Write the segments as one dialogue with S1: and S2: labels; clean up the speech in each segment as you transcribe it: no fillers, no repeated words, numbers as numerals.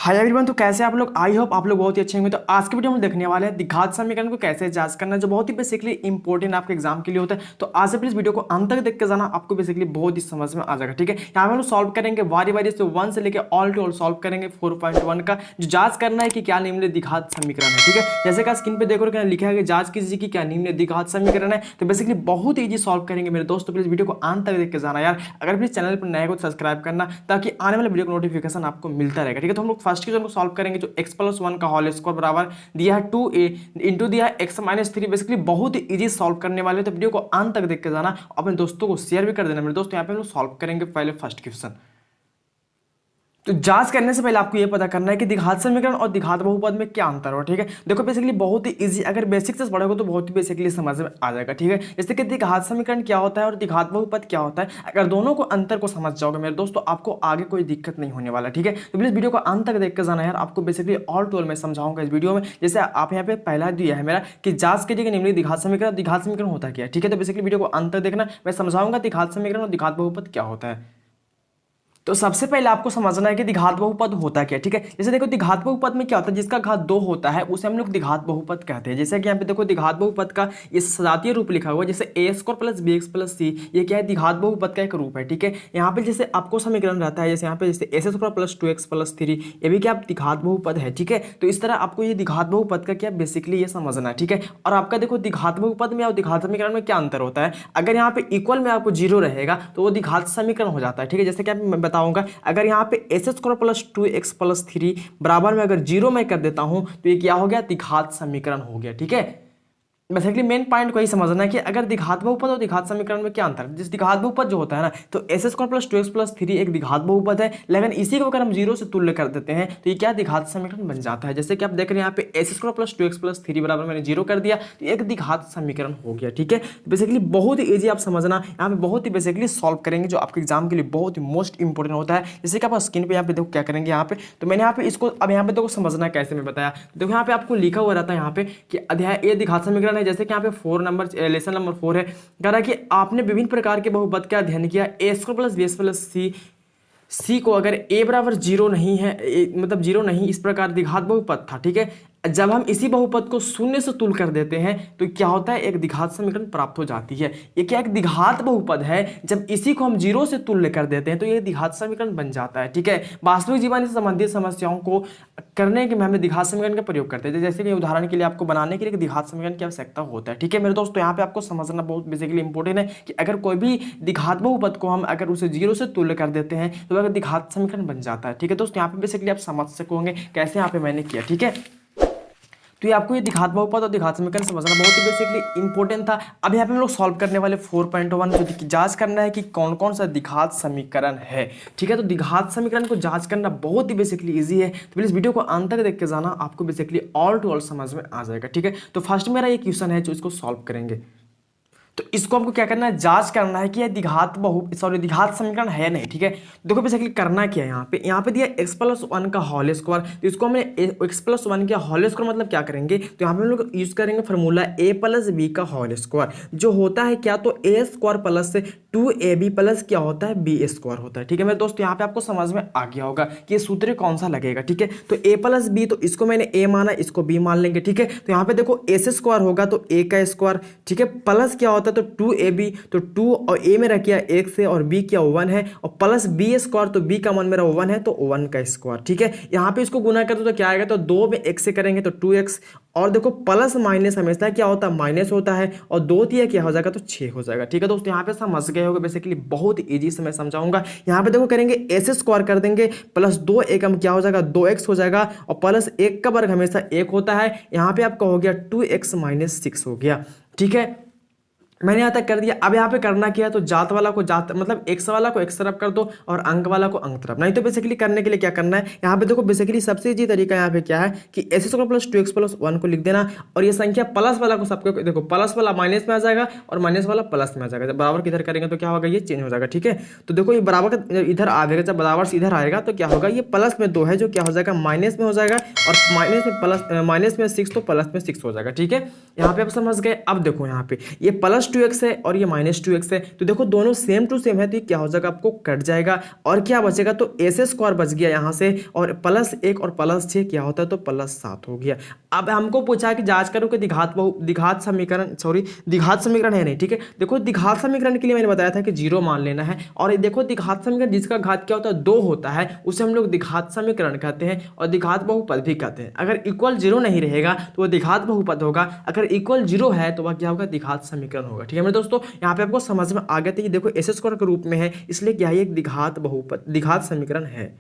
S1: Hi everyone, तो कैसे आप लोग। आई होप आप लोग बहुत ही अच्छे होंगे। तो आज की वीडियो हम देखने वाले हैं द्विघात समीकरण को कैसे जांच करना है, जो बहुत ही बेसिकली इंपॉर्टेंट आपके एग्जाम के लिए होता है। तो आज से प्लीज वीडियो को अंत तक देख के जाना, आपको बेसिकली बहुत ही समझ में आ जाएगा। ठीक है, यहाँ पे हम लोग सॉल्व करेंगे वारी वारी से 1 से लेकर ऑल टू ऑल सॉल्व करेंगे 4.1 का, जो जांच करना है कि क्या निम्न द्विघात समीकरण है। ठीक है, जैसे कि स्क्रीन पे देखो क्या लिखा है कि जांच कीजिए कि क्या निम्न द्विघात समीकरण है। तो बेसिकली बहुत ईजी सॉल्व करेंगे मेरे दोस्त। तो प्लीज वीडियो को अंत तक देख के जाना यार। अगर प्लीज चैनल पर नए हो तो सब्सक्राइब करना, ताकि आने वाले वीडियो का नोटिफिकेशन आपको मिलता रहेगा। ठीक है, तो हम लोग फर्स्ट क्वेश्चन को सॉल्व करेंगे, जो x+1 का होल स्क्वायर बराबर दिया है 2a इंटू दिया है x-3। बेसिकली बहुत ही इजी सॉल्व करने वाले, तो वीडियो को अंत तक देख के जाना, अपने दोस्तों को शेयर भी कर देना मेरे दोस्तों। यहाँ पे हम लोग सॉल्व करेंगे पहले फर्स्ट क्वेश्चन। तो जांच करने से पहले आपको यह पता करना है कि द्विघात समीकरण और द्विघात बहुपद में क्या अंतर है। ठीक है, देखो बेसिकली बहुत ही इजी, अगर बेसिक से पढ़ोगे तो बहुत ही बेसिकली समझ में आ जाएगा। ठीक है, जैसे कि द्विघात समीकरण क्या होता है और द्विघात बहुपद क्या होता है, अगर दोनों को अंतर को समझ जाओगे मेरे दोस्त, तो आपको आगे कोई दिक्कत नहीं होने वाला। ठीक है, तो प्लीज वीडियो को अंत तक देख कर जाना यार, आपको बेसिकली ऑल टू ऑल मैं समझाऊंगा इस वीडियो में। जैसे आप यहाँ पे पहला दिया है मेरा कि जांच कीजिए कि निम्न द्विघात समीकरण होता क्या है। ठीक है, तो बेसिकली वीडियो को अंत तक देखना, मैं समझाऊंगा द्विघात समीकरण और द्विघात बहुपद क्या होता है। तो सबसे पहले आपको समझना है कि द्विघात बहुपद होता क्या है। ठीक है, जैसे देखो द्विघात बहुपद में क्या होता है, जिसका घात 2 होता है उसे हम लोग द्विघात बहुपद कहते हैं। जैसे कि यहाँ पे देखो द्विघात बहुपद का ये सजातीय रूप लिखा हुआ है, जैसे a² प्लस bx+ c, ये क्या है, द्विघात बहुपद का एक रूप है। ठीक है, यहाँ पे जैसे आपको समीकरण रहता है, जैसे यहाँ पे जैसे s² प्लस 2x+3, ये भी क्या द्विघात बहुपद है। ठीक है, तो इस तरह आपको ये द्विघात बहुपद का क्या बेसिकली ये समझना है। ठीक है, और आपका देखो द्विघात बहुपद में और द्विघात समीकरण में क्या अंतर होता है, अगर यहाँ पे इक्वल में आपको 0 रहेगा तो वो द्विघात समीकरण हो जाता है। ठीक है, जैसे कि मैं बताऊंगा, अगर यहाँ पे s² प्लस 2x+3 बराबर में अगर 0 मैं कर देता हूं तो ये क्या हो गया, द्विघात समीकरण हो गया। ठीक है, बेसिकली मेन पॉइंट को ही समझना है कि अगर द्विघात बहुपद और द्विघात समीकरण में क्या अंतर है। जिस द्विघात बहुपद जो होता है ना, तो s² प्लस 2x+3 एक द्विघात बहुपद है, लेकिन इसी को अगर हम 0 से तुल्य कर देते हैं तो ये क्या द्विघात समीकरण बन जाता है। जैसे कि आप देख रहे हैं यहाँ पे s² प्लस 2x+3 बराबर मैंने 0 कर दिया तो एक द्विघात समीकरण हो गया। ठीक है, बेसिकली बहुत ही ईजी आप समझना, यहाँ पे बहुत ही बेसिकली सॉल्व करेंगे, जो आपके एग्जाम के लिए बहुत ही मोस्ट इंपॉर्टेंट होता है। जैसे कि आप स्क्रीन पे यहाँ पे देखो क्या करेंगे, यहाँ पे तो मैंने यहाँ पे इसको अब यहाँ पे देखो समझना कैसे मैं बताया। देखो यहाँ पे आपको लिखा हुआ रहता है यहाँ पे कि अध्याय ए द्विघात समीकरण है। जैसे कि यहाँ पे 4 नंबर लेसन नंबर 4 है, कह रहा है कि आपने विभिन्न प्रकार के बहुपद का अध्ययन किया, a² प्लस bx+ c को अगर a बराबर 0 नहीं है, मतलब 0 नहीं, इस प्रकार द्विघात बहुपद था। ठीक है, जब हम इसी बहुपद को शून्य से तुल कर देते हैं तो क्या होता है, एक द्विघात समीकरण प्राप्त हो जाती है। ये क्या एक द्विघात बहुपद है, जब इसी को हम 0 से तुल्य कर देते हैं तो ये द्विघात समीकरण बन जाता है। ठीक है, वास्तविक जीवन से संबंधित समस्याओं को करने के में हमें द्विघात समीकरण का प्रयोग करते हैं। जैसे कि उदाहरण के लिए आपको बनाने के लिए द्विघात समीकरण की आवश्यकता होता है। ठीक है मेरे दोस्तों, यहाँ पे आपको समझना बहुत बेसिकली इंपॉर्टेंट है कि अगर कोई भी द्विघात बहुपद को हम अगर उसे 0 से तुल्य कर देते हैं तो वह द्विघात समीकरण बन जाता है। ठीक है दोस्तों, यहाँ पे बेसिकली आप समझ सकोगे कैसे यहाँ पे मैंने किया। ठीक है, तो ये आपको ये द्विघात बहुपद और द्विघात समीकरण समझना बहुत ही बेसिकली इंपॉर्टेंट था। अब यहाँ पे हम लोग सॉल्व करने वाले 4.1, जो जांच करना है कि कौन कौन सा द्विघात समीकरण है। ठीक है, तो द्विघात समीकरण को जांच करना बहुत ही बेसिकली इजी है, तो प्लीज वीडियो को अंत तक देख के जाना, आपको बेसिकली ऑल टू ऑल समझ में आ जाएगा। ठीक है, तो फर्स्ट मेरा ये क्वेश्चन है जो इसको सॉल्व करेंगे, तो इसको हमको क्या करना है, जांच करना है कि यह द्विघात समीकरण है नहीं। ठीक है, देखो बेसिकली करना क्या है, यहाँ पे दिया x+1 का होल स्क्वायर, तो इसको हमने x+1 का होल स्क्वायर मतलब क्या करेंगे, तो यहाँ पे हम लोग यूज करेंगे फॉर्मूला a प्लस b का होल स्क्वायर, जो होता है क्या, तो a² प्लस 2ab प्लस क्या होता है, b² होता है। ठीक है मेरे दोस्त, यहाँ पे आपको समझ में आ गया होगा कि ये सूत्र कौन सा लगेगा। ठीक है, तो a प्लस b, तो इसको मैंने a माना, इसको b मान लेंगे। ठीक है, तो यहाँ पे देखो s² होगा तो a का स्क्वायर, ठीक है, प्लस क्या होता है तो 2ab, तो 2 और a में रखिए 1 से और b क्या 1 है, और प्लस b², तो b का मान मेरा 1 है तो 1 का स्क्वायर। ठीक है, यहाँ पे इसको गुना करते तो क्या आएगा, तो 2 में x से करेंगे तो 2x, और देखो प्लस माइनस हमेशा क्या होता है, माइनस होता है, और 2 दिया क्या हो जाएगा, तो 6 हो जाएगा। ठीक है दोस्तों, यहाँ पे समझ गए होगा बेसिकली, बहुत ईजी से मैं समझाऊंगा। यहाँ पे देखो करेंगे s² कर देंगे, प्लस 2 एकम क्या हो जाएगा, 2x हो जाएगा, और प्लस 1 का वर्ग हमेशा 1 होता है, यहाँ पे आपका हो गया 2x - 6 हो गया। ठीक है, मैंने यहाँ तक कर दिया। अब यहाँ पे करना क्या है, तो जात वाला को जात मतलब x वाला को x तरफ कर दो और अंक वाला को अंक तरफ। नहीं तो बेसिकली करने के लिए क्या करना है, यहाँ पे देखो बेसिकली सबसे इजी तरीका यहाँ पे क्या है कि s² प्लस 2x+1 को लिख देना, और ये संख्या प्लस वाला को सबको देखो, प्लस वाला माइनस में आ जाएगा और माइनस वाला प्लस में आ जाएगा। जब बराबर किधर करेंगे तो क्या होगा, ये चेंज हो जाएगा। ठीक है, तो देखो ये बराबर इधर आएगा, जब बराबर से इधर आएगा तो क्या होगा, ये प्लस में 2 है जो क्या हो जाएगा, माइनस में हो जाएगा, और माइनस में 6 तो प्लस में 6 हो जाएगा। ठीक है, यहाँ पे आप समझ गए। अब देखो यहाँ पे ये +2x है और ये -2x है, तो देखो दोनों सेम टू सेम है, तो ये क्या हो जाएगा, आपको कट जाएगा और क्या बचेगा, तो s² बच गया यहाँ से, और +1 और +6 क्या होता है, तो +7 हो गया। अब हमको पूछा कि जांच करो कि द्विघात समीकरण है नहीं। ठीक है, देखो द्विघात समीकरण के लिए मैंने बताया था कि 0 मान लेना है, और देखो द्विघात समीकरण जिसका घात क्या होता है, 2 होता है, उसे हम लोग द्विघात समीकरण कहते हैं और द्विघात बहुपद भी कहते हैं। अगर इक्वल 0 नहीं रहेगा तो वह द्विघात बहुपद होगा, अगर इक्वल 0 है तो वह क्या होगा, द्विघात समीकरण होगा। ठीक है मेरे दोस्तों, यहाँ पे आपको समझ में आ गया था, ये देखो s² के रूप में है, इसलिए क्या है, एक द्विघात समीकरण है।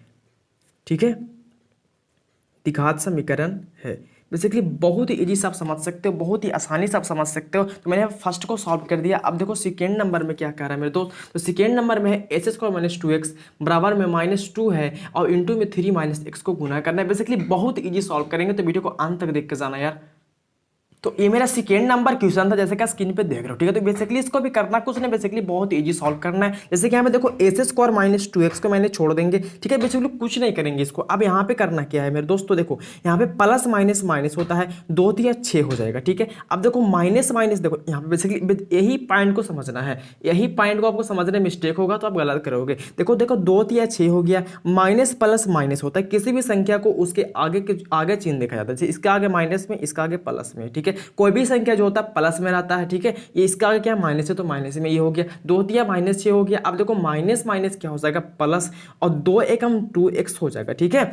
S1: ठीक है, द्विघात समीकरण है। बेसिकली बहुत ही इजी से आप समझ सकते हो, बहुत ही आसानी से आप समझ सकते हो। तो मैंने फर्स्ट को सॉल्व कर दिया। अब देखो सेकेंड नंबर में क्या कह रहा है मेरे दोस्त, तो सेकेंड नंबर में है s² - 2x बराबर में -2 है और इंटू में 3 - x को गुना करना है। बेसिकली बहुत इजी सॉल्व करेंगे, तो वीडियो को अंत तक देख के जाना यार। तो ये मेरा सेकेंड नंबर क्वेश्चन था, जैसे कि स्क्रीन पे देख रहे हो। ठीक है, तो बेसिकली इसको भी करना कुछ नहीं, बेसिकली बहुत इजी सॉल्व करना है। जैसे कि यहाँ पे देखो s² - 2x को मैंने छोड़ देंगे। ठीक है, बेसिकली कुछ नहीं करेंगे इसको। अब यहाँ पे करना क्या है मेरे दोस्तों, देखो यहाँ पे प्लस माइनस माइनस होता है, 2 तिया 6 हो जाएगा। ठीक है, अब देखो माइनस माइनस, देखो यहाँ पे बेसिकली यही पॉइंट को समझना है, यही पॉइंट को आपको समझने में मिस्टेक होगा तो आप गलत करोगे। देखो 2 तिया 6 हो गया, माइनस प्लस माइनस होता है, किसी भी संख्या को उसके आगे चिन्ह देखा जाता है, इसके आगे माइनस में, इसका आगे प्लस में। ठीक है, कोई भी संख्या जो होता है प्लस में रहता है। ठीक है, ये इसका आगे क्या माइनस है, तो माइनस में, ये हो गया 2 तिया -6 हो गया। अब देखो माइनस माइनस क्या हो जाएगा, प्लस, और 2 एकम 2x हो जाएगा। ठीक है,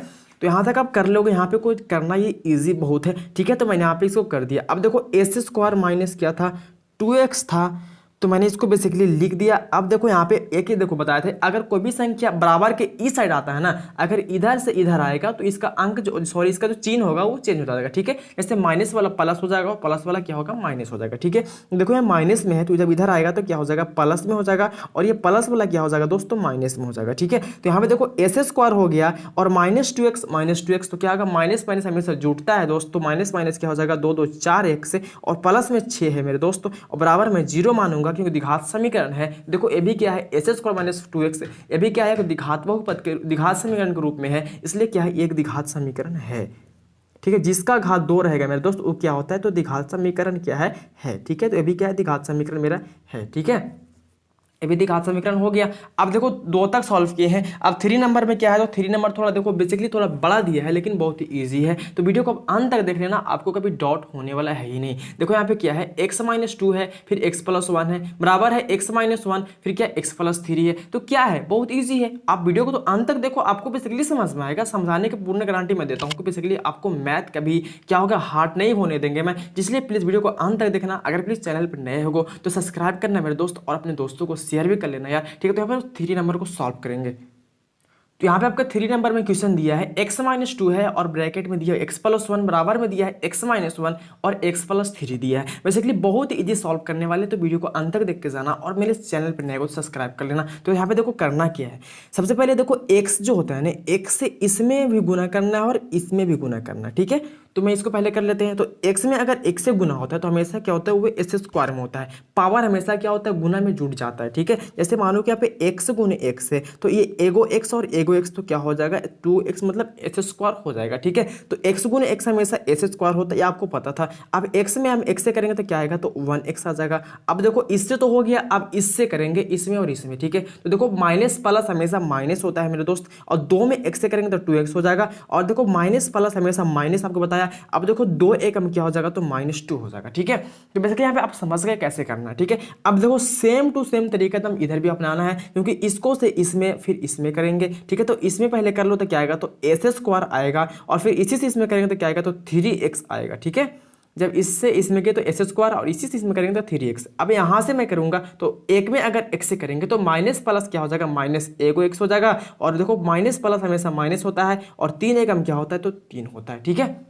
S1: तो यहाँ तक आप कर लोगे, यहाँ पे कोई करना ये इजी बहुत है। ठीक है, तो मैंने यहाँ पे इसको कर दिया। अब देखो s² माइनस क्या था, 2x था, तो मैंने इसको बेसिकली लिख दिया। अब देखो यहाँ पे एक ही देखो बताए थे, अगर कोई भी संख्या बराबर के इस साइड आता है ना, अगर इधर से इधर आएगा तो इसका अंक इसका जो चिन्ह होगा वो चेंज हो जाएगा। ठीक है, जैसे माइनस वाला प्लस हो जाएगा और प्लस वाला क्या होगा, माइनस हो जाएगा। ठीक है, देखो ये माइनस में है, तो जब इधर आएगा तो क्या हो जाएगा, प्लस में हो जाएगा, और ये प्लस वाला क्या हो जाएगा दोस्तों, माइनस में हो जाएगा। ठीक है, तो यहाँ पे देखो s² हो गया और -2x तो क्या होगा, माइनस माइनस हमेशा जुटता है दोस्तों, माइनस माइनस क्या हो जाएगा, 2 2 4 x और प्लस में 6 है मेरे दोस्तों, और बराबर में 0 मानूंगा क्योंकि द्विघात समीकरण है। देखो ये भी क्या है, s² - 2x, ये भी क्या है, द्विघात बहुपद के द्विघात समीकरण के रूप में है, इसलिए क्या है, एक द्विघात समीकरण है। ठीक है, जिसका घात 2 रहेगा मेरे दोस्त वो क्या होता है, तो द्विघात समीकरण क्या है। ठीक है, तो ये भी क्या है, द्विघात समीकरण मेरा है। ठीक है, ये भी द्विघात समीकरण हो गया। अब देखो 2 तक सॉल्व किए हैं। अब 3 नंबर में क्या है, तो 3 नंबर थोड़ा देखो बेसिकली थोड़ा बड़ा दिया है, लेकिन बहुत ही ईजी है, तो वीडियो को अंत तक देख लेना, आपको कभी डाउट होने वाला है ही नहीं। देखो यहाँ पे क्या है, x - 2 है, फिर x + 1 है, बराबर है x - 1, फिर क्या x + 3 है, तो क्या है, बहुत ईजी है। आप वीडियो को तो अंत तक देखो, आपको बेसिकली समझ में आएगा। समझाने की पूर्ण गारंटी मैं देता हूँ कि बेसिकली आपको मैथ कभी क्या होगा, हार्ड नहीं होने देंगे मैं, इसलिए प्लीज़ वीडियो को अंत तक देखना। अगर प्लीज़ चैनल पर नए हो तो सब्सक्राइब करना मेरे दोस्त, और अपने दोस्तों को शेयर भी कर लेना यार। ठीक है, तो यहाँ पर 3 नंबर को सॉल्व करेंगे। तो यहाँ पे आपका 3 नंबर में क्वेश्चन दिया है, x - 2 है और ब्रैकेट में दिया है x + 1, बराबर में दिया है x - 1 और x + 3 दिया है। बेसिकली बहुत इजी सॉल्व करने वाले, तो वीडियो को अंत तक देख के जाना, और मेरे चैनल पर नए हो तो सब्सक्राइब कर लेना। तो यहाँ पे देखो करना क्या है, सबसे पहले देखो x जो होता है ना, x से इसमें भी गुना करना है और इसमें भी गुना करना है। ठीक है, तो मैं इसको पहले कर लेते हैं। तो x में अगर x से गुना होता है तो हमेशा क्या होता है, वो s² में होता है, पावर हमेशा क्या होता है, गुना में जुड़ जाता है। ठीक है, जैसे मानो कि यहाँ पे x गुने x है, तो ये एगो x और एगो x तो क्या हो जाएगा, 2x मतलब s² हो जाएगा। ठीक है, तो x गुने x हमेशा s² होता है, ये आपको पता था। अब x में हम x से करेंगे तो क्या आएगा, तो 1x आ जाएगा। अब देखो इससे तो हो गया, अब इससे करेंगे, इसमें और इसमें। ठीक है, तो देखो माइनस प्लस हमेशा माइनस होता है मेरे दोस्त, और 2 में x से करेंगे तो 2x हो जाएगा, और देखो माइनस प्लस हमेशा माइनस, आपको बताया। अब देखो 2 एकम क्या हो जाएगा, तो -2 हो जाएगा। ठीक है, तो बेसिकली यहाँ पे आप समझ गए कैसे करना है। ठीक है, अब देखो सेम टू सेम तरीका तो हम इधर भी अपनाना है, क्योंकि इसको से इसमें फिर इसमें करेंगे। ठीक है, तो इसमें पहले कर लो तो क्या आएगा, तो s² आएगा, और फिर इसी से इसमें करेंगे तो क्या आएगा, तो 3x आएगा। ठीक है, जब इससे इसमें किए तो s² और इसी से इसमें करेंगे तो 3x। अब यहाँ से मैं करूंगा तो एक में अगर x से करेंगे तो माइनस प्लस क्या हो जाएगा, माइनस एगो x हो जाएगा, और देखो माइनस प्लस हमेशा माइनस होता है, और 3 एकम क्या होता है, तो 3 होता है। ठीक है,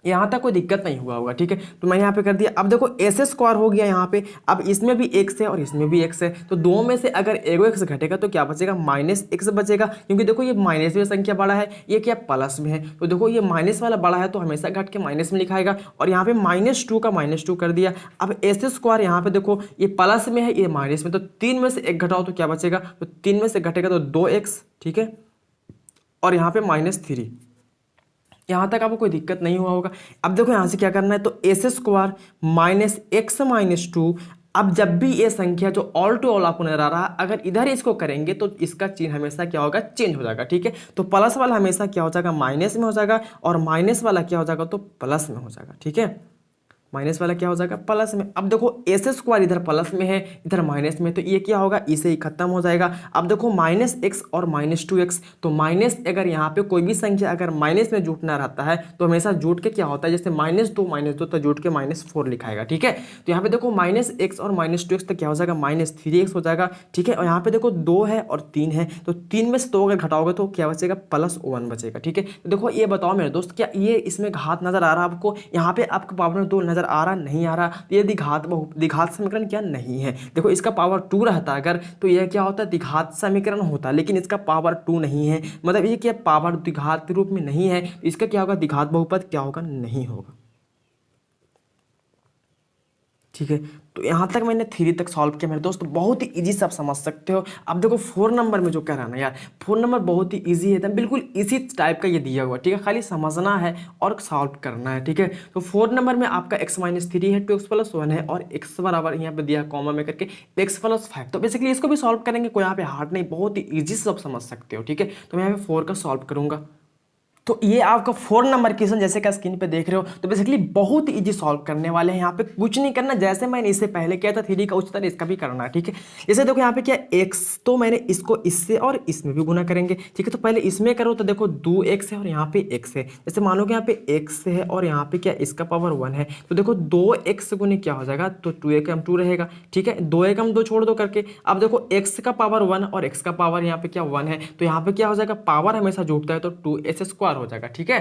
S1: यहाँ तक कोई दिक्कत नहीं हुआ होगा। ठीक है, तो मैंने यहाँ पे कर दिया। अब देखो s² हो गया यहाँ पे, अब इसमें भी x है और इसमें भी x है, तो दो में से अगर एगो x घटेगा तो क्या बचेगा, -x बचेगा, क्योंकि देखो ये माइनस में संख्या बड़ा है, ये क्या प्लस में है, तो देखो ये माइनस वाला बड़ा है तो हमेशा घट के माइनस में लिखाएगा, और यहाँ पे -2 का -2 कर दिया। अब s² यहाँ पे देखो ये प्लस में है, ये माइनस में, तो 3 में से 1 घटाओ तो क्या बचेगा, तो 3 में से घटेगा तो 2x। ठीक है, और यहाँ पे -3, यहाँ तक आपको कोई दिक्कत नहीं हुआ होगा। अब देखो यहाँ से क्या करना है, तो S square minus x minus two. अब जब भी ये संख्या जो ऑल टू ऑल आपको नजर आ रहा है, अगर इधर इसको करेंगे तो इसका चिन्ह हमेशा क्या होगा, चेंज हो जाएगा। ठीक है, तो प्लस वाला हमेशा क्या हो जाएगा, माइनस में हो जाएगा, और माइनस वाला क्या हो जाएगा, तो प्लस में हो जाएगा। ठीक है, माइनस वाला क्या हो जाएगा, प्लस में। अब देखो एस स्क्वायर इधर प्लस में है, इधर माइनस में, तो ये क्या होगा, इसे ही खत्म हो जाएगा। अब देखो माइनस एक्स और माइनस टू एक्स, तो माइनस अगर यहाँ पे कोई भी संख्या अगर माइनस में जुटना रहता है तो हमेशा जुट के क्या होता है, जैसे माइनस दो तो जुट के -4 लिखाएगा। ठीक है, तो यहाँ पे देखो माइनस एक्स और माइनस टू एक्स तो क्या हो जाएगा, -3x हो जाएगा। ठीक है, और यहाँ पे देखो 2 है और 3 है, तो 3 में से 2 अगर घटाओगे तो क्या बचेगा, +1 बचेगा। ठीक है, तो देखो ये बताओ मेरे दोस्त, क्या ये इसमें घात नजर आ रहा है आपको, यहाँ पे आपको पावर में 2 नजर आ रहा, नहीं आ रहा, तो ये द्विघात समीकरण क्या नहीं है। देखो इसका पावर 2 रहता अगर, तो यह क्या होता है, द्विघात समीकरण होता, लेकिन इसका पावर 2 नहीं है, मतलब ये क्या पावर द्विघात रूप में नहीं है, तो इसका क्या होगा, द्विघात बहुपद क्या होगा, नहीं होगा। ठीक है, तो यहाँ तक मैंने 3 तक सॉल्व किया मेरे दोस्त, बहुत ही इजी से आप समझ सकते हो। अब देखो 4 नंबर में जो कह रहा है ना यार, 4 नंबर बहुत ही इजी है, बिल्कुल इसी टाइप का ये दिया हुआ। ठीक है, खाली समझना है और सॉल्व करना है। ठीक है, तो 4 नंबर में आपका x-3 है, 2x+1 है, और x बराबर यहाँ पे दिया कॉमा में करके x+5। तो बेसिकली इसको भी सॉल्व करेंगे, कोई यहाँ पे हार्ड नहीं, बहुत ही ईजी से आप समझ सकते हो। ठीक है, तो मैं यहाँ पे 4 का सॉल्व करूंगा। तो ये आपका 4 नंबर क्वेश्चन जैसे कि स्क्रीन पे देख रहे हो, तो बेसिकली बहुत इजी सॉल्व करने वाले हैं। यहाँ पे कुछ नहीं करना, जैसे मैंने इससे पहले किया था 3 का, उस तरह इसका भी करना है। ठीक है, जैसे देखो यहाँ पे क्या x, तो मैंने इसको इससे और इसमें भी गुना करेंगे। ठीक है, तो पहले इसमें करो तो देखो 2x है और यहाँ पे x है, जैसे मानो कि यहाँ पे x है और यहाँ पे क्या इसका पावर 1 है, तो देखो 2x गुने क्या हो जाएगा, तो 2 रहेगा। ठीक है, 2 छोड़ दो करके। अब देखो x का पावर 1 और x का पावर यहाँ पे क्या 1 है, तो यहाँ पे क्या हो जाएगा, पावर हमेशा जुड़ता है, तो 2s² हो जाएगा। ठीक है,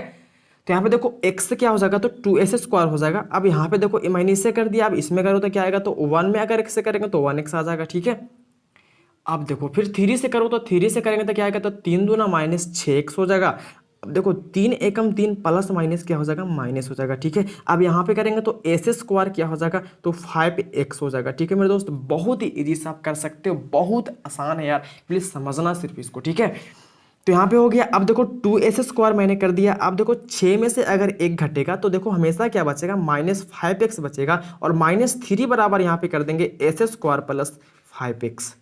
S1: तो यहाँ पे देखो x क्या हो जाएगा, तो 2s² हो जाएगा। अब यहाँ पे देखो मैंने इससे कर दिया, अब इसमें करो तो क्या आएगा, तो 1 में अगर x से करेंगे तो 1x आ जाएगा। ठीक है, अब देखो फिर 3 से करो तो 3 से करेंगे तो क्या आएगा, तो 3 दूना -6x हो जाएगा। अब देखो 3 एकम 3 प्लस माइनस क्या हो जाएगा, माइनस हो जाएगा। ठीक है, अब यहाँ पे करेंगे तो s² क्या हो जाएगा, तो 5x हो जाएगा। ठीक है मेरे दोस्त, बहुत ही इजी से आप कर सकते हो, बहुत आसान है यार, प्लीज समझना सिर्फ इसको। ठीक है, तो यहाँ पे हो गया। अब देखो 2s² मैंने कर दिया। अब देखो 6 में से अगर 1 घटेगा तो देखो हमेशा क्या बचेगा, -5x बचेगा, और -3 बराबर यहाँ पे कर देंगे s² + 5x।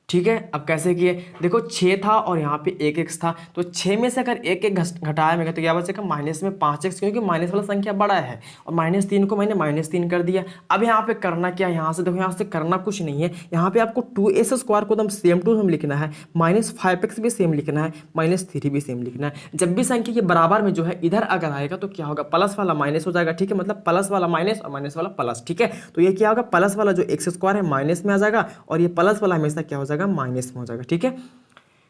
S1: ठीक है, अब कैसे किए, देखो 6 था और यहाँ पे 1x था, तो 6 में से अगर 1 घटाया मैं तो क्या बचेगा, माइनस में 5x, क्योंकि माइनस वाला संख्या बड़ा है, और -3 को मैंने -3 कर दिया। अब यहाँ पे करना क्या, यहाँ से देखो, यहाँ से करना कुछ नहीं है, यहाँ पे आपको 2s² को एकदम सेम टू सेम लिखना है, -5x भी सेम लिखना है, -3 भी सेम लिखना है। जब भी संख्या के बराबर में जो है इधर अगर आएगा तो क्या होगा, प्लस वाला माइनस हो जाएगा। ठीक है, मतलब प्लस वाला माइनस और माइनस वाला प्लस। ठीक है, तो ये क्या होगा, प्लस वाला जो x² है माइनस में आ जाएगा, और ये प्लस वाला हमेशा क्या हो जाएगा, माइनस में हो जाएगा। ठीक है,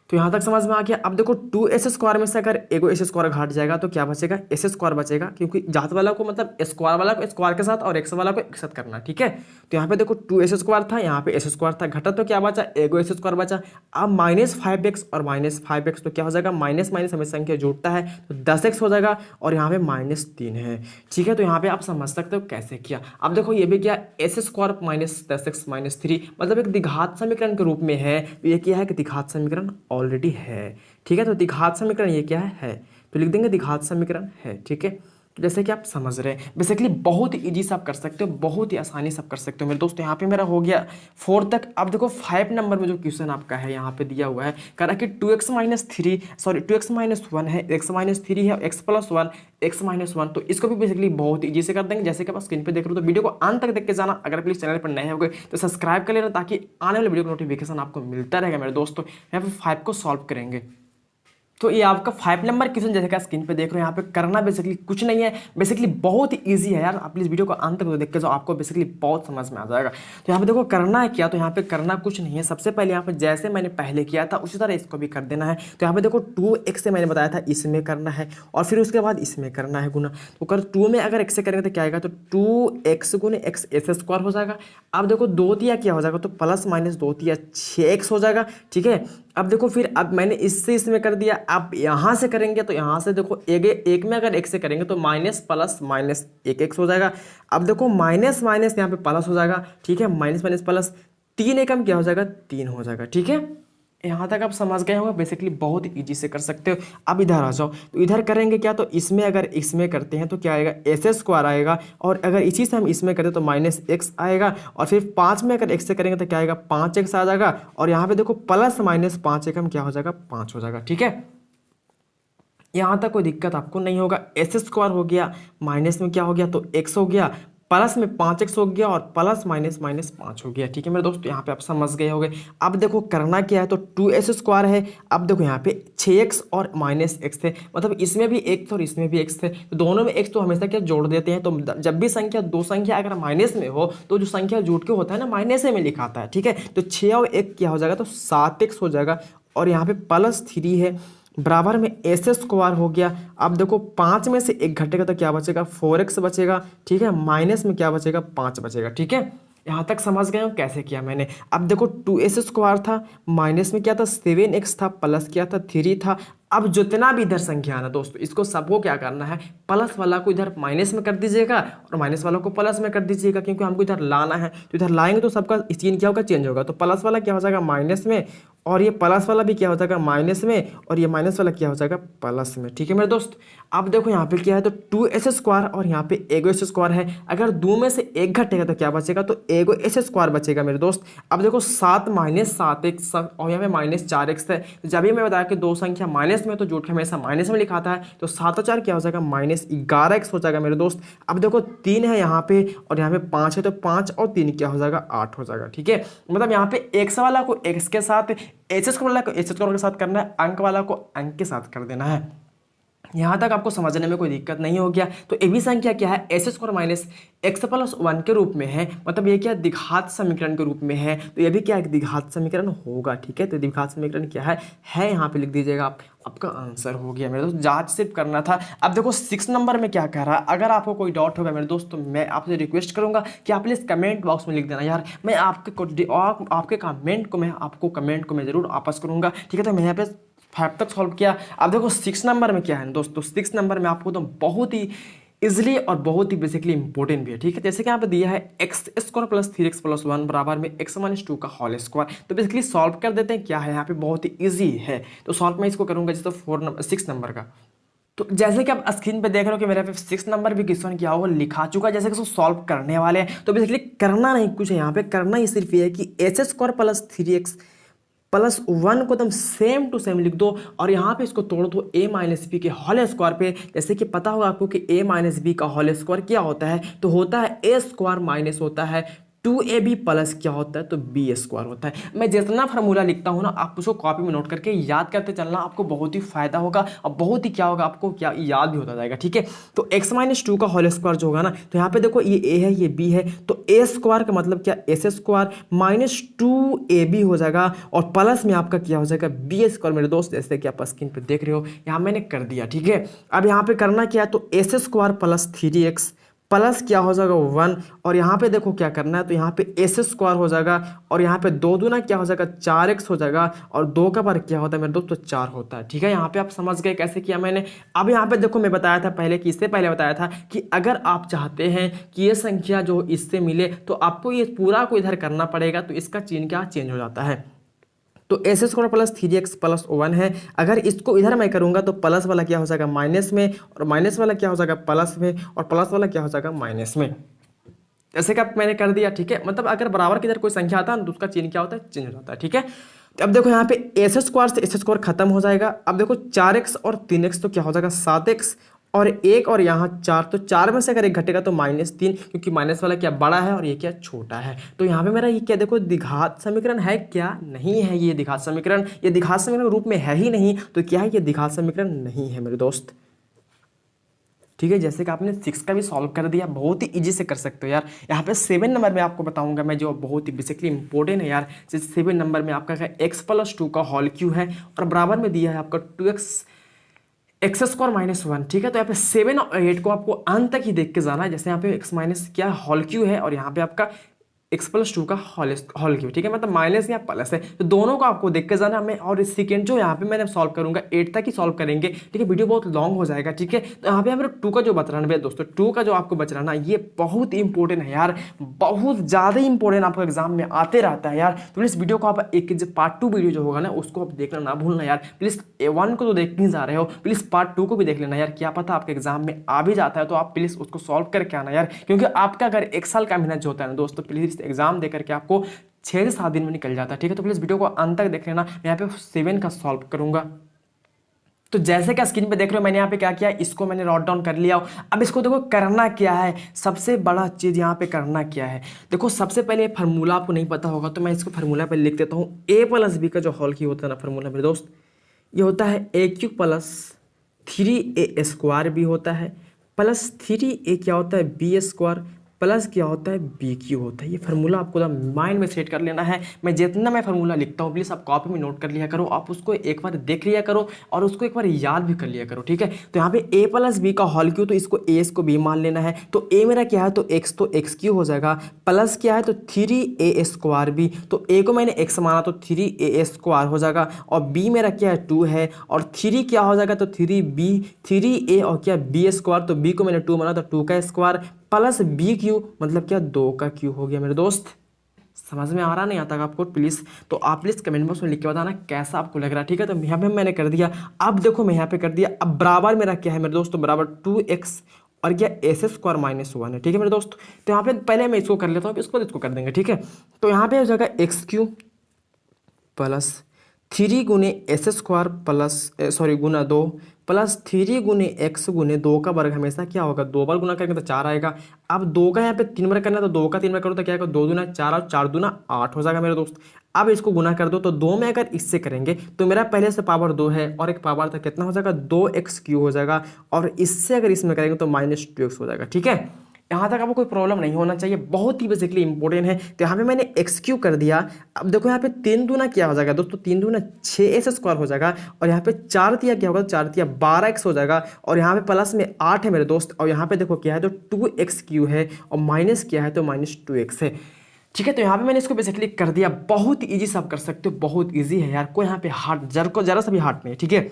S1: तो यहां तक समझ में आ गया। अब देखो 2s² में से अगर एगो s² घट जाएगा तो क्या बचेगा, s² बचेगा, क्योंकि जात वाला को मतलब स्क्वायर वाला को स्क्वायर के साथ और x वाला को एक साथ करना। ठीक है, तो यहाँ पे देखो 2s² था, यहाँ पे s² था, घटा तो क्या बचा, एगो s² बचा। अब -5x और -5x, तो क्या हो जाएगा, माइनस माइनस हमें संख्या जोड़ता है, तो 10x हो जाएगा, और यहाँ पे -3 है। ठीक है, तो यहाँ पे आप समझ सकते हो कैसे किया। अब देखो ये भी क्या, s² -10x -3, मतलब एक द्विघात समीकरण के रूप में है, तो ये क्या है कि द्विघात समीकरण ऑलरेडी है। ठीक है, तो द्विघात समीकरण ये क्या है, तो लिख देंगे द्विघात समीकरण है। ठीक है, तो जैसे कि आप समझ रहे हैं, बेसिकली बहुत ही इजी से आप कर सकते हो, बहुत ही आसानी से आप कर सकते हो मेरे दोस्तों। यहाँ पे मेरा हो गया 4 तक। अब देखो 5 नंबर में जो क्वेश्चन आपका है यहाँ पे दिया हुआ है, कह रहा है कि 2x - 1 है, x-3 है, x+1 x-1, तो इसको भी बेसिकली बहुत इजी से कर देंगे, जैसे कि आप स्क्रीन पे देख रहे हो। तो वीडियो को अंत तक देख के जाना, अगर प्लीज चैनल पर नए हो गए तो सब्सक्राइब कर लेना, ताकि आने वाले वीडियो का नोटिफिकेशन आपको मिलता रहेगा मेरे दोस्तों। यहाँ पे 5 को सॉल्व करेंगे। तो ये आपका 5 नंबर क्वेश्चन जैसे कि स्क्रीन पे देख रहे हो, यहाँ पे करना बेसिकली कुछ नहीं है, बेसिकली बहुत ही इजी है यार। आप प्लीज वीडियो को अंत तक देख के जाओ, आपको बेसिकली बहुत समझ में आ जाएगा। तो यहाँ पे देखो करना है क्या, तो यहाँ पे करना कुछ नहीं है। सबसे पहले यहाँ पे जैसे मैंने पहले किया था उसी तरह इसको भी कर देना है। तो यहाँ पे देखो 2x से मैंने बताया था इसमें करना है, और फिर उसके बाद इसमें करना है गुना। तो कर 2 में अगर x से करेंगे तो क्या आएगा, तो 2x गुने x s² हो जाएगा। अब देखो 2 दिया क्या हो जाएगा, तो प्लस माइनस 2 दिया 6x हो जाएगा। ठीक है, अब देखो फिर अब मैंने इससे इसमें कर दिया। अब यहाँ से करेंगे तो यहाँ से देखो एक में अगर x से करेंगे तो माइनस प्लस माइनस 1x हो जाएगा। अब देखो माइनस माइनस यहाँ पे प्लस हो जाएगा। ठीक है, माइनस माइनस प्लस, 3 एकम क्या हो जाएगा, 3 हो जाएगा। ठीक है, यहाँ तक आप समझ गए होंगे, बेसिकली बहुत इजी से कर सकते हो। अब इधर आ जाओ, तो इधर करेंगे क्या, तो इसमें अगर इसमें करते हैं तो क्या आएगा, एस स्क्वायर आएगा, और अगर इसी से हम इसमें करें तो माइनस एक्स आएगा, और फिर 5 में अगर एक्स से करेंगे तो क्या आएगा, 5x आ जाएगा, और यहाँ पे देखो प्लस माइनस 5 एकम क्या हो जाएगा, 5 हो जाएगा। ठीक है, यहाँ तक कोई दिक्कत आपको नहीं होगा। एस स्क्वायर हो गया, माइनस में क्या हो गया, तो एक्स हो गया, प्लस में 5x हो गया, और प्लस माइनस माइनस 5 हो गया। ठीक है मेरे दोस्त, यहाँ पे आप समझ गए होंगे। अब देखो करना क्या है, तो 2s स्क्वायर है। अब देखो यहाँ पे 6x और माइनस एक्स थे, मतलब इसमें भी x और इसमें भी x थे, तो दोनों में x तो हमेशा क्या जोड़ देते हैं। तो जब भी संख्या, दो संख्या अगर माइनस में हो तो जो संख्या जुड़ के होता है ना, माइनस में लिखा आता है। ठीक है, तो 6 और 1 क्या हो जाएगा, तो 7x हो जाएगा, और यहाँ पे प्लस 3 है, बराबर में एस स्क्वायर हो गया। अब देखो 5 में से 1 घटेगा तो क्या बचेगा, 4x बचेगा। ठीक है, माइनस में क्या बचेगा, 5 बचेगा। ठीक है, यहाँ तक समझ गए हो कैसे किया मैंने। अब देखो 2s स्क्वायर था, माइनस में क्या था, 7x था, प्लस क्या था, 3 था। अब जितना भी इधर संख्या है ना दोस्तों, इसको सबको क्या करना है, प्लस वाला को इधर माइनस में कर दीजिएगा, और माइनस वाला को प्लस में कर दीजिएगा, क्योंकि हमको इधर लाना है। तो इधर लाएंगे तो सबका सीन क्या होगा, चेंज होगा। तो प्लस वाला क्या हो जाएगा, माइनस में, और ये प्लस वाला भी क्या हो जाएगा, माइनस में, और ये माइनस वाला क्या हो जाएगा, प्लस में। ठीक है मेरे दोस्त, अब देखो यहाँ पे क्या है, तो 2s स्क्वायर और यहाँ पे एगो एस स्क्वायर है। अगर दो में से एक घटेगा तो क्या बचेगा, तो एगो एस स्क्वायर बचेगा मेरे दोस्त। अब देखो 7 माइनस 7x और यहाँ पे माइनस 4x है। जब भी मैं बताया कि दो संख्या माइनस में तो जोड़ के हमेशा माइनस में लिखा आता है, तो 7 और 4 क्या हो जाएगा, माइनस 11x हो जाएगा मेरे दोस्त। अब देखो 3 है यहाँ पे, और यहाँ पे 5 है, तो 5 और 3 क्या हो जाएगा, 8 हो जाएगा। ठीक है, मतलब यहाँ पे x वाला को x के साथ, एस स्क्वायर वाला को एस स्क्वायर के साथ करना है, अंक वाला को अंक के साथ कर देना है। यहाँ तक आपको समझने में कोई दिक्कत नहीं हो गया। तो ये भी संख्या क्या है, S square minus x plus 1 के रूप में है, मतलब ये क्या द्विघात समीकरण के रूप में है। तो ये भी क्या एक द्विघात समीकरण होगा। ठीक है, तो द्विघात समीकरण क्या है यहाँ पे लिख दीजिएगा आप, आपका आंसर हो गया मेरे दोस्त। जांच सिर्फ करना था। अब देखो 6 नंबर में क्या कह रहा है, अगर आपको कोई डाउट होगा मेरे दोस्त, तो मैं आपसे रिक्वेस्ट करूंगा कि आप प्लीज़ कमेंट बॉक्स में लिख देना यार, मैं आपके कमेंट को मैं जरूर वापस करूंगा। ठीक है, तो मैं यहाँ पे 5 तक सॉल्व किया। अब देखो 6 नंबर में क्या है दोस्तों, 6 नंबर में आपको तो बहुत ही इजिली और बहुत ही बेसिकली इंपॉर्टेंट भी है। ठीक है, जैसे कि यहाँ पे दिया है x square plus 3x plus 1 बराबर में x माइनस 2 का होल स्क्वायर। तो बेसिकली सॉल्व कर देते हैं। क्या है यहाँ पे, बहुत ही इजी है। तो सॉल्व मैं इसको करूंगा जैसे 6 नंबर का। तो जैसे कि आप स्क्रीन पे देख रहे हो कि मेरे पे 6 नंबर भी क्वेश्चन क्या होगा लिखा चुका है, जैसे कि उसको सॉल्व करने वाले हैं। तो बेसिकली करना नहीं कुछ है यहाँ पे, करना ही सिर्फ ये है कि S square plus 3x plus 1 को एकदम सेम टू सेम लिख दो, और यहाँ पे इसको तोड़ दो a माइनस बी के होल स्क्वायर पे। जैसे कि पता होगा आपको कि a माइनस बी का होल स्क्वायर क्या होता है, तो होता है a स्क्वायर माइनस होता है 2ab प्लस क्या होता है, तो b स्क्वायर होता है। मैं जितना फार्मूला लिखता हूँ ना, आप उसको कॉपी में नोट करके याद करते चलना, आपको बहुत ही फायदा होगा, और बहुत ही क्या होगा, आपको क्या याद भी होता जाएगा। ठीक है, तो x माइनस 2 का होल स्क्वायर जो होगा ना, तो यहाँ पे देखो ये a है, ये b है, तो a स्क्वायर का मतलब क्या, एस स्क्वायर माइनस 2ab हो जाएगा, और प्लस में आपका क्या हो जाएगा, b स्क्वायर मेरे दोस्त। जैसे कि आप स्क्रीन पे देख रहे हो, यहाँ मैंने कर दिया। ठीक है, अब यहाँ पे करना क्या है, तो S square plus 3x plus क्या हो जाएगा 1, और यहाँ पे देखो क्या करना है, तो यहाँ पे एस स्क्वायर हो जाएगा, और यहाँ पे 2 दूना क्या हो जाएगा, 4x हो जाएगा, और 2 का बार क्या होता है मेरे दोस्त, तो 4 होता है। ठीक है, यहाँ पे आप समझ गए कैसे किया मैंने। अब यहाँ पे देखो मैं बताया था पहले कि इससे पहले बताया था कि अगर आप चाहते हैं कि ये संख्या जो इससे मिले, तो आपको ये पूरा को इधर करना पड़ेगा, तो इसका चिन्ह क्या चेंज हो जाता है। तो S square plus 3x plus 1 है, अगर इसको इधर मैं करूंगा तो प्लस वाला क्या हो जाएगा माइनस में, और माइनस वाला क्या हो जाएगा प्लस में, और प्लस वाला क्या हो जाएगा माइनस में। जैसे कि मैंने कर दिया। ठीक है, मतलब अगर बराबर की इधर कोई संख्या आता है तो उसका चिन्ह क्या होता है, चेंज हो जाता है। ठीक है, तो अब देखो यहाँ पे एस स्क्वायर से एस स्क्वायर खत्म हो जाएगा। अब देखो 4x और 3x तो क्या हो जाएगा 7x, और 1 और यहाँ 4, तो 4 में से अगर एक घटेगा तो -3, क्योंकि माइनस वाला क्या बड़ा है और ये क्या छोटा है। तो यहाँ पे मेरा ये क्या देखो द्विघात समीकरण है, क्या नहीं है ये द्विघात समीकरण, ये द्विघात समीकरण रूप में है ही नहीं, तो क्या है ये द्विघात समीकरण नहीं है मेरे दोस्त। ठीक है, जैसे कि आपने 6 का भी सॉल्व कर दिया, बहुत ही इजी से कर सकते हो यार। यहाँ पे 7 नंबर में आपको बताऊंगा मैं, जो बहुत ही बेसिकली इंपॉर्टेंट है यार। जैसे 7 नंबर में आपका x प्लस 2 का होल क्यू है, और बराबर में दिया है आपका 2x एक्स स्क्वायर माइनस 1। ठीक है, तो यहाँ पे 7 और 8 को आपको अंत तक ही देख के जाना है। जैसे यहाँ पे x माइनस क्या होल क्यू है, और यहाँ पे आपका एक्स प्लस टू का होल क्यूब, ठीक है, मतलब माइनस या प्लस है, तो दोनों को आपको देख के जाना हमें। और इस सेकेंड जो यहाँ पे मैंने सॉल्व करूंगा 8 तक ही सॉल्व करेंगे, ठीक है, वीडियो बहुत लॉन्ग हो जाएगा, ठीक है। तो यहाँ पे हमारे 2 का जो बच रहा है दोस्तों, 2 का जो आपको बच रहा ना, ये बहुत इंपॉर्टेंट है यार, बहुत ज़्यादा इंपॉर्टेंट आपको एग्जाम में आते रहता है यार। तो प्लीज़ वीडियो को आप एक पार्ट 2 वीडियो जो होगा ना उसको आप देखना ना भूलना यार, प्लीज़। A1 को तो देख नहीं जा रहे हो, प्लीज़ पार्ट 2 को भी देख लेना यार, क्या पता आपके एग्जाम में आ भी जाता है, तो आप प्लीज़ उसको सॉल्व करके आना यार, क्योंकि आपका अगर 1 साल का मेहनत जो होता है ना दोस्तों, प्लीज़ एग्जाम दे करके आपको 6 से 7 दिन में निकल जाता है, ठीक है। तो प्लीज़ वीडियो को अंत तक देख लेना, मैं यहाँ पे 7 का सॉल्व करूंगा। तो जैसे कि स्क्रीन पे देख रहे हो, मैंने यहाँ पे क्या किया, इसको मैंने नोट डाउन कर लिया। अब इसको देखो करना क्या है, सबसे बड़ा चीज़ यहाँ पे करना क्या है, देखो सबसे पहले फार्मूला आपको नहीं पता होगा, तो मैं इसको फार्मूला पे लिख देता हूँ। ए प्लस बी का जो होल की होता है ना फार्मूला मेरे दोस्त, ये होता है ए क्यूब प्लस 3a स्क्वायर भी होता है, प्लस 3a क्या होता है बी स्क्वायर, प्लस क्या होता है बी क्यूब होता है। ये फार्मूला आपको माइंड में सेट कर लेना है। मैं जितना मैं फार्मूला लिखता हूँ प्लीज़ आप कॉपी में नोट कर लिया करो, आप उसको एक बार देख लिया करो और उसको एक बार याद भी कर लिया करो, ठीक है। तो यहाँ पे a प्लस बी का होल क्यूब, तो इसको a इसको b मान लेना है। तो a मेरा क्या है, तो x क्यूब हो जाएगा, प्लस क्या है तो 3a स्क्वायर b, तो a को मैंने x माना तो 3a स्क्वायर हो जाएगा, और b मेरा क्या है 2 है, और 3 क्या हो जाएगा तो 3a और क्या b स्क्वायर, तो b को मैंने 2 माना तो 2 का स्क्वायर, प्लस बी क्यूब मतलब क्या 2 का क्यूब हो गया मेरे दोस्त। समझ में आ रहा नहीं आता आपको प्लीज़, तो आप प्लीज़ कमेंट बॉक्स में लिख के बताना कैसा आपको लग रहा है, ठीक है। तो यहाँ पे मैंने कर दिया, अब देखो मैं यहाँ पे कर दिया, अब बराबर मेरा क्या है मेरे दोस्त, बराबर 2x और क्या एस स्क्वायर माइनस 1 है, ठीक है मेरे दोस्त। तो यहाँ पे पहले मैं इसको कर लेता हूँ, इसको इसको कर देंगे, ठीक है। तो यहाँ पे हो जाएगा एक्स क्यूब प्लस 3 गुने एस स्क्वायर प्लस गुना 2 प्लस 3 गुने एक्स गुने 2 का वर्ग हमेशा क्या होगा, 2 बार गुना करेंगे तो 4 आएगा। अब 2 का यहाँ पे 3 बार करना है, तो 2 का 3 बार करो तो क्या आएगा, 2 दूना 4 और 4 दूना 8 हो जाएगा मेरे दोस्त। अब इसको गुना कर दो, तो 2 में अगर इससे करेंगे तो मेरा पहले से पावर 2 है और एक पावर था कितना हो जाएगा 2x क्यूब हो जाएगा, और इससे अगर इसमें करेंगे तो -2x हो जाएगा, ठीक है। यहाँ तक आपको कोई प्रॉब्लम नहीं होना चाहिए, बहुत ही बेसिकली इंपॉर्टेंट है। तो यहाँ पे मैंने एक्स क्यू कर दिया। अब देखो यहाँ पे 3 दूना क्या हो जाएगा दोस्तों, 3 दूना 6s स्क्वायर हो जाएगा, और यहाँ पे 4 तिया क्या होगा, 4 तिया 12x हो जाएगा, और यहाँ पे प्लस में 8 है मेरे दोस्त, और यहाँ पे देखो क्या है तो 2x क्यू है, और माइनस क्या है तो -2x है, ठीक है। तो यहाँ पे मैंने इसको बेसिकली कर दिया, बहुत ईजी सब कर सकते हो, बहुत ईजी है यार, कोई यहाँ पे हार्ड जरा सा भी हार्ड नहीं है, ठीक है।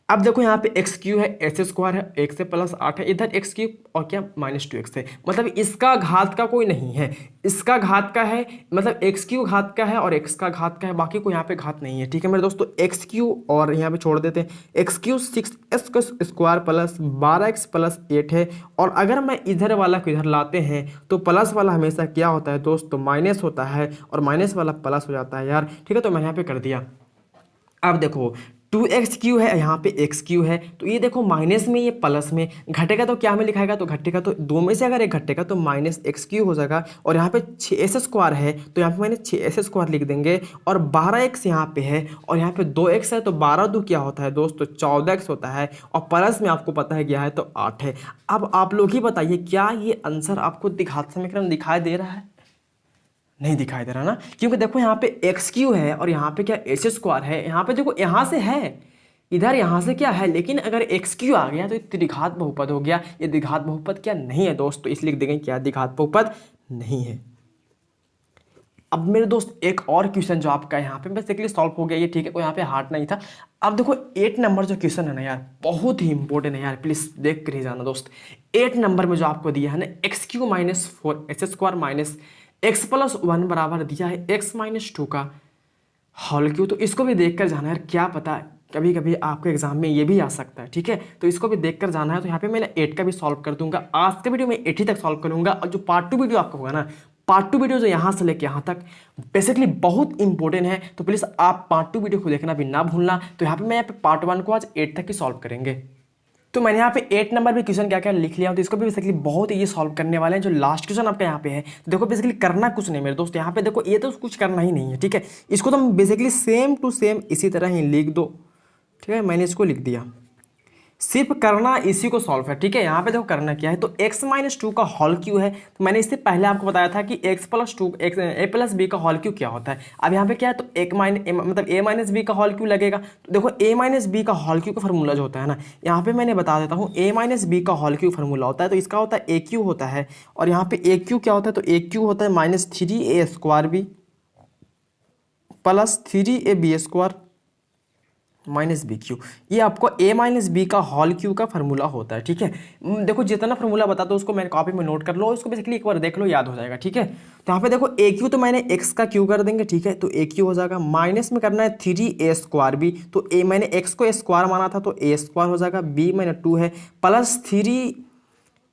S1: अब देखो यहाँ पे एक्स क्यू है, एस स्क्वायर है, एक से प्लस 8 है, इधर एक्स क्यू और क्या -2x है, मतलब इसका घात का कोई नहीं है, इसका घात का है, मतलब एक्स क्यू घात का है और एक्स का घात का है, बाकी कोई यहाँ पे घात नहीं है, ठीक है मेरे दोस्तों। एक्स क्यू और यहाँ पे छोड़ देते हैं, x Q 6x square plus 12x plus 8 है, और अगर मैं इधर वाला को इधर लाते हैं तो प्लस वाला हमेशा क्या होता है दोस्तों, माइनस होता है, और माइनस वाला प्लस हो जाता है यार, ठीक है। तो मैं यहाँ पे कर दिया। अब देखो 2x क्यू है, यहाँ पे x क्यू है, तो ये देखो माइनस में ये प्लस में घटेगा तो क्या में लिखाएगा, तो घटेगा तो 2 में से अगर एक घटेगा तो -x क्यू हो जाएगा, और यहाँ पे 6s स्क्वायर है तो यहाँ पे मैंने 6s स्क्वायर लिख देंगे, और 12x यहाँ पे है, और यहाँ पे 2x है, तो 12 2 क्या होता है दोस्तों 14x होता है, और प्लस में आपको पता है क्या है तो 8 है। अब आप लोग ही बताइए क्या ये आंसर आपको घात समीकरण दिखाई दे रहा है, नहीं दिखाई दे रहा ना, क्योंकि देखो यहाँ पे एक्स क्यू है और यहाँ पे क्या एस स्क्वायर है, यहाँ पे देखो यहाँ से है, इधर यहाँ से क्या है, लेकिन अगर एक्स क्यू आ गया तो ये द्विघात बहुपद हो गया, ये द्विघात बहुपद क्या नहीं है दोस्त, तो इसलिए लिख देंगे क्या द्विघात बहुपद नहीं है। अब मेरे दोस्त एक और क्वेश्चन जो आपका यहाँ पे बेसिकली सॉल्व हो गया ये, ठीक है, कोई यहाँ पे हार्ड नहीं था। अब देखो 8 नंबर जो क्वेश्चन है ना यार, बहुत ही इंपॉर्टेंट है यार, प्लीज देख कर ही जाना दोस्त। 8 नंबर में जो आपको दिया है ना x Q -4 S square minus x plus 1 बराबर दिया है x -2 का होल क्यू, तो इसको भी देखकर जाना यार, क्या पता कभी कभी आपके एग्जाम में ये भी आ सकता है, ठीक है। तो इसको भी देखकर जाना है। तो यहाँ पे मैंने 8 का भी सॉल्व कर दूंगा, आज के वीडियो में 8 ही तक सॉल्व करूंगा, और जो पार्ट 2 वीडियो आपका होगा ना, पार्ट 2 वीडियो जो यहाँ से लेके यहाँ तक बेसिकली बहुत इंपॉर्टेंट है, तो प्लीज़ आप पार्ट 2 वीडियो को देखना भी ना भूलना। तो यहाँ पे मैं यहाँ पे पार्ट 1 को आज 8 तक ही सॉल्व करेंगे। तो मैंने यहाँ पे 8 नंबर पे क्वेश्चन क्या क्या लिख लिया, तो इसको भी बेसिकली बहुत ये सॉल्व करने वाले हैं। जो लास्ट क्वेश्चन आपका यहाँ पे है, तो देखो बेसिकली करना कुछ नहीं मेरे दोस्त, यहाँ पे देखो ये तो कुछ करना ही नहीं है, ठीक है। इसको तो बेसिकली सेम टू सेम इसी तरह ही लिख दो, ठीक है। मैंने इसको लिख दिया, सिर्फ करना इसी को सॉल्व है, ठीक है। यहाँ पे देखो करना क्या है, तो x माइनस टू का होल क्यू है। तो मैंने इससे पहले आपको बताया था कि x प्लस टू ए प्लस बी का होल क्यू क्या होता है। अब यहाँ पे क्या है, तो मतलब a माइनस बी का होल क्यू लगेगा। तो देखो a माइनस बी का होल क्यू का फॉर्मूला जो होता है ना, यहाँ पे मैंने बता देता हूँ, a माइनस बी का होल क्यू फॉर्मूला होता है, तो इसका होता है ए क्यू होता है। और यहाँ पे ए क्यू क्या होता है, तो ए क्यू होता है minus three a square b plus three a b square minus b cube. ये आपको a माइनस बी का होल क्यू का फॉर्मूला होता है, ठीक है। देखो जितना फॉर्मूला बता दो उसको मैंने कॉपी में नोट कर लो, इसको बेसिकली एक बार देख लो, याद हो जाएगा, ठीक है। तो यहाँ पे देखो ए क्यू तो मैंने x का क्यू कर देंगे, ठीक है। तो ए क्यू हो जाएगा, माइनस में करना है थ्री ए स्क्वायर बी, तो ए मैंने x को स्क्वायर माना था तो ए स्क्वायर हो जाएगा, b मैंने टू है, plus three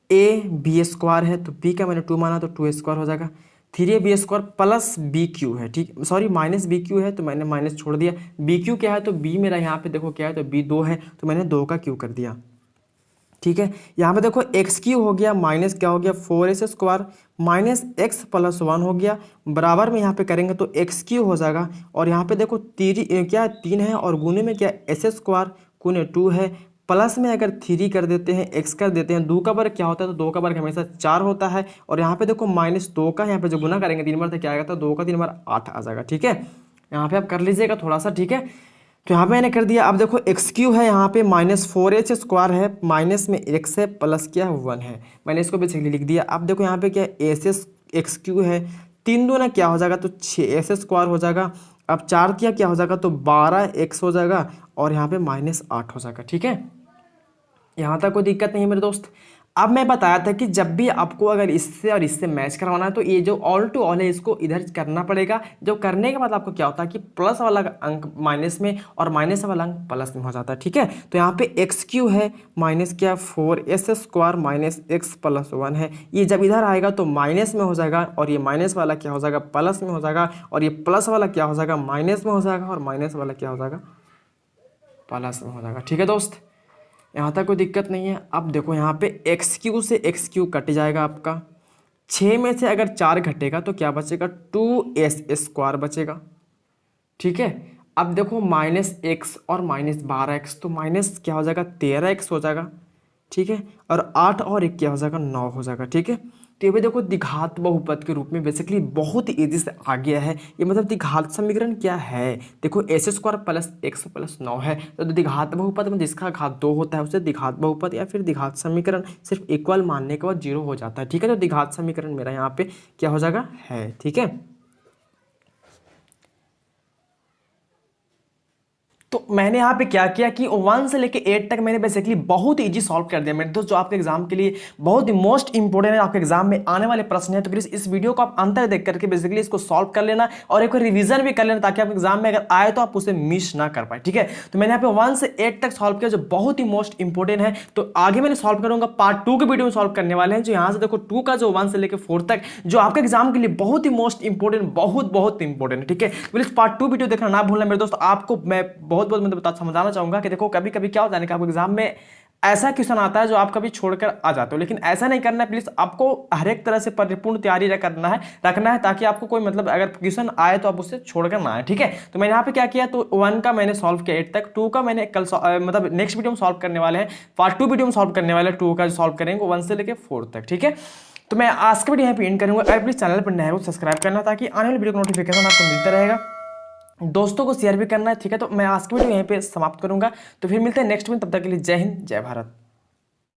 S1: a b square है, तो b का मैंने टू माना तो टू स्क्वायर हो जाएगा, three a b square plus b cube है, ठीक, सॉरी माइनस बी क्यू है तो मैंने माइनस छोड़ दिया। बी क्यू क्या है, तो बी मेरा यहाँ पे देखो क्या है, तो बी दो है तो मैंने दो का क्यू कर दिया, ठीक है। यहाँ पे देखो एक्स क्यू हो गया, माइनस क्या हो गया, four S square minus x plus one हो गया, बराबर में यहाँ पे करेंगे तो एक्स क्यू हो जाएगा। और यहाँ पे देखो क्या तीन है और गुने में क्या एस स्क्वायर गुने टू है, प्लस में अगर थ्री कर देते हैं एक्स कर देते हैं, दो का वर्ग क्या होता है, तो दो का वर्ग हमेशा चार होता है। और यहाँ पे देखो माइनस दो का यहाँ पे जो गुना करेंगे तीन बार तो क्या आएगा, तो दो का तीन बार आठ आ जाएगा, ठीक है। यहाँ पे आप कर लीजिएगा थोड़ा सा, ठीक है। तो यहाँ पे मैंने कर दिया। अब देखो एक्स क्यू है यहाँ पे माइनस फोर एच स्क्वायर है, माइनस में एक्स है प्लस क्या है वन है, मैंने इसको बेसिकली लिख दिया। अब देखो यहाँ पे क्या एस एक्स क्यू है, तीन दो ना क्या हो जाएगा, तो छः एस स्क्वायर हो जाएगा। अब चार किया क्या हो जाएगा, तो बारह एक्स हो जाएगा और यहाँ पे माइनस आठ हो जाएगा, ठीक है। यहाँ तक कोई दिक्कत नहीं है मेरे दोस्त। अब मैं बताया था कि जब भी आपको अगर इससे और इससे मैच करवाना है तो ये जो ऑल टू ऑल है इसको इधर करना पड़ेगा। जो करने के बाद आपको क्या होता है कि प्लस वाला अंक माइनस में और माइनस वाला अंक प्लस में हो जाता है, ठीक है। तो यहाँ पे एक्स क्यू है माइनस क्या four S square minus x plus one है, ये जब इधर आएगा तो माइनस में हो जाएगा और ये माइनस वाला क्या हो जाएगा, प्लस में हो जाएगा। और ये प्लस वाला क्या हो जाएगा, माइनस में हो जाएगा और माइनस वाला क्या हो जाएगा, प्लस में हो जाएगा, ठीक है दोस्त। यहाँ तक कोई दिक्कत नहीं है। अब देखो यहाँ पे एक्स क्यू से एक्स क्यू कट जाएगा आपका, छः में से अगर चार घटेगा तो क्या बचेगा, टू एस स्क्वायर बचेगा, ठीक है। अब देखो माइनस एक्स और माइनस बारह एक्स, तो माइनस क्या हो जाएगा, तेरह एक्स हो जाएगा, ठीक है। और आठ और एक क्या हो जाएगा, नौ हो जाएगा, ठीक है। तो ये भी देखो द्विघात बहुपद के रूप में बेसिकली बहुत ईजी से आ गया है ये। मतलब द्विघात समीकरण क्या है, देखो x square plus x plus नौ है, तो द्विघात बहुपद में जिसका घात दो होता है उसे द्विघात बहुपद या फिर द्विघात समीकरण सिर्फ इक्वल मानने के बाद जीरो हो जाता है, ठीक है। तो द्विघात समीकरण मेरा यहाँ पे क्या हो जाएगा, है, ठीक है। तो मैंने यहाँ पे क्या किया कि 1 से लेके 8 तक मैंने बेसिकली बहुत इजी सॉल्व कर दिया मेरे दोस्त, जो आपके एग्जाम के लिए बहुत ही मोस्ट इंपोर्टेंट है, आपके एग्जाम में आने वाले प्रश्न है। तो प्लीज इस वीडियो को आप अंत तक देख करके बेसिकली इसको सॉल्व कर लेना और एक बार रिवीजन भी कर लेना, ताकि आप एग्जाम में अगर आए तो आप उसे मिस ना कर पाए, ठीक है। तो मैंने यहाँ पे 1 से 8 तक सॉल्व किया जो बहुत ही मोस्ट इंपोर्टेंट है। तो आगे मैंने सॉल्व करूंगा पार्ट 2 के वीडियो में सॉल्व करने वाले हैं, जो यहाँ से देखो 2 का जो 1 से लेकर 4 तक जो आपके एग्जाम के लिए बहुत ही मोस्ट इंपोर्टेंट बहुत इंपोर्टेंट है, ठीक है। प्लीज पार्ट 2 वीडियो देखना ना भूलना मेरे दोस्त। आपको मैं बहुत मतलब समझाना चाहूंगा कि देखो कभी कभी क्या होता है कि आपको एग्जाम में ऐसा क्वेश्चन आता है जो आप कभी छोड़कर आ जाते हो, लेकिन ऐसा नहीं करना है। प्लीज आपको हर एक तरह से परिपूर्ण तैयारी रखना है ताकि आपको कोई मतलब अगर क्वेश्चन आए तो आप उससे छोड़कर ना आए, ठीक है। तो मैंने यहाँ पे क्या किया, तो 1 का मैंने सॉल्व किया 8 तक, 2 का मैंने कल मतलब नेक्स्ट वीडियो में सॉल्व करने वाले हैं, पार्ट 2 वीडियो में सॉल्व करने वाले हैं, 2 का सॉल्व करेंगे 1 से लेकर 4 तक, ठीक है। तो मैं आज का वीडियो यहाँ पे एंड करूंगा। अगर प्लीज चैनल पर नए हो सब्सक्राइब करना ताकि आने वाली वीडियो का नोटिफिकेशन आपको मिलता रहेगा, दोस्तों को शेयर भी करना है, ठीक है। तो मैं आज की वीडियो यहीं पे समाप्त करूंगा, तो फिर मिलते हैं नेक्स्ट में, तब तक के लिए जय हिंद जय भारत।